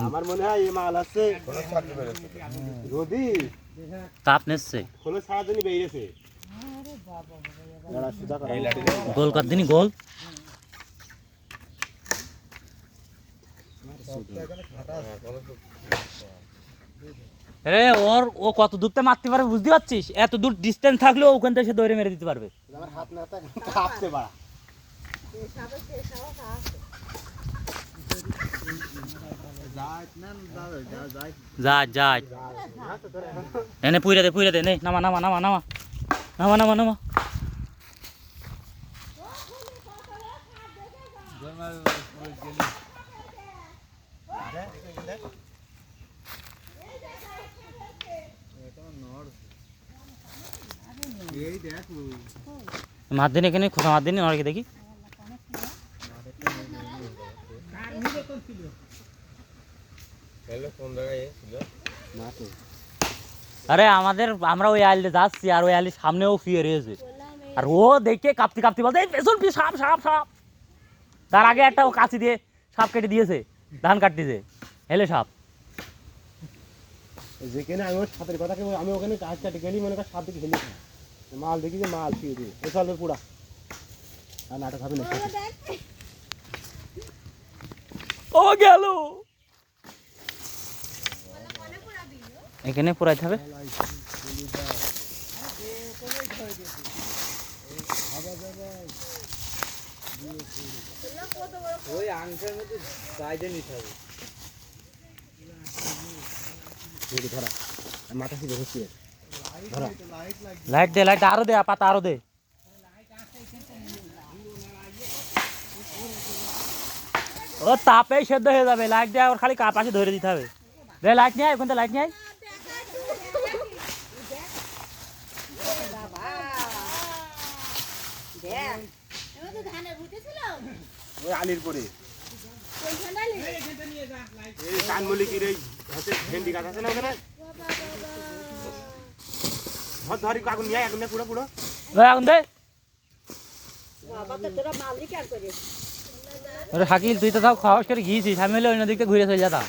আমার মনে হয় এই মাল আছে যদি তাপ নেছে খোলো সারাদিনই বেরিয়েছে গোল কর দিনই গোল রে ওর ও কত দূরতে মারতে পারবে বুঝতে পারছিস? এত দূর ডিস্টেন্স থাকলেও ওখান থেকে সে দৌড়ে মেরে দিতে পারবে। আমার হাত না কাঁপতে পারা যা যা এনে পুইরা দে নে নামা নামা নামা নামা নামা নামা নামা মার দিন এখানে খোসা মার দিন ওনাকে দেখি আরে আমাদের আমরা ওই আইলে যাচ্ছি আর ওই আইলের সামনেও ফিরে রয়েছে আর ও দেখে কাঁপতে কাঁপতে বলতে পেছন পি সাপ সাপ সাপ তার আগে একটা ও কাঁচি দিয়ে সাপ কেটে দিয়েছে ধান কাটতেছে এলে সাপ যেখানে আমি ওর সাপের কথা কেউ আমি ওখানে গাছ কাটে গেলি মনে কর সাপ দিকে হেলি মাল দেখি যে মাল ফিরে দিয়ে ও চলবে পুরা আর নাটক হবে না ও গেল এখানে পুরাইতে হবে ওই আংটার মধ্যে বাইরে নিতে হবে ধরা মাথা সিধে হচ্ছে ধরা লাইট দে লাইট আরো দে পাতা আরো দে ও তাপেই সেদ্ধ হয়ে যাবে লাইট দিয়ে আর খালি পাশে ধরে দিতে হবে দে লাইট নিয়ে আয় ওখান থেকে লাইট নিয়ে আয় ওই আলির পরে এই কানমলিকির এই হাতে ভেন্ডি গাছ আছে না ওখানে ধর ধরি আগুন নিয়ে আগুন নিয়ে পুরো পুরো আগুন দে আরে শাকিল তুই তো সব খাওয়াস করে গিয়েছিস আমি হলে অন্য দিকে ঘুরে চলে যেতাম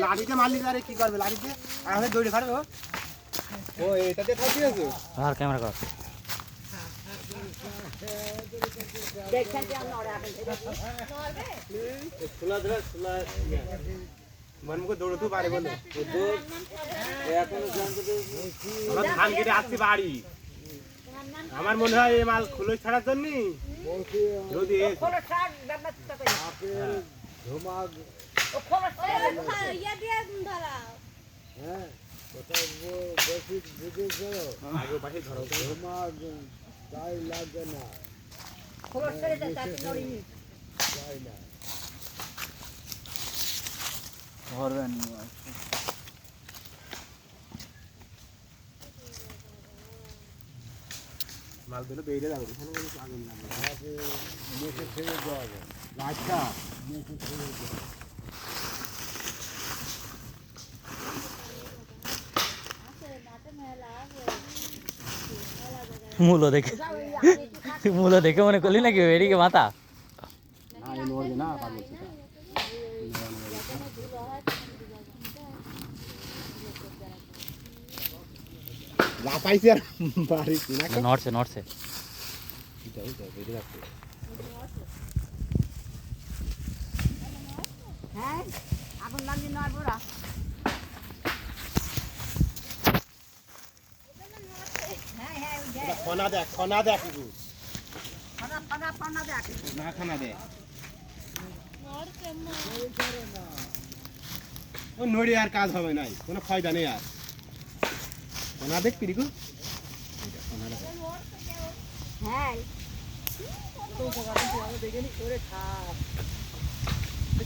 লাঠিতে মারলি আরে কি করবে লাঠিতে আর হলে দৌড়ে ফাড়বে ও এটাতে ফাঁসি আছে আর ক্যামেরা কর খোলা ধরে খোলা মন মুখে দৌড়তে পারে বলে এখনো জানতে আমরা ধান কেটে আসছি বাড়ি আমার মনে হয় এই মাল খুলে ছাড়ার জন্য যদি মাল দিলে বেরিয়ে যাবে আগুন মুখে ছেড়ে দেওয়া হবে আচ্ছা মুখে ছেড়ে দেওয়া মূলো দেখে মনে করলি নাকি এদিকে মাথা নড়ছে নড়ছে খানা দেখ খানা দেখ না খানা দেখ ও নড়ে আর কাজ হবে নাই কোনো ফায়দা নেই আর খানা দেখ পিরিকু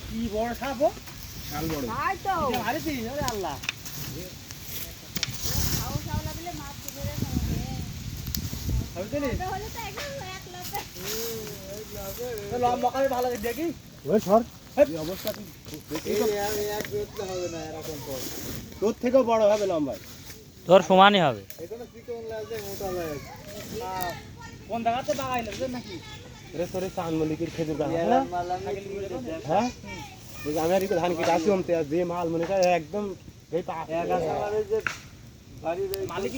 কি বড় সাপ শাল বড় আল্লাহ লম্বা করে ভালো দেখি ওই সর এই অবস্থা হবে না এরকম পর তোর থেকেও বড় হবে লম্বায় তোর সমানই হবে এখানে চিকন লাগছে মোটা লাগে কোন জায়গাতে বাগাইলে নাকি রে তোরে চাঁদ মল্লিকের খেজুর গাছ আছে না? হ্যাঁ ওই যে আমি আর ধান কেটে আসি যে মাল মনে করে একদম এই পা মালিক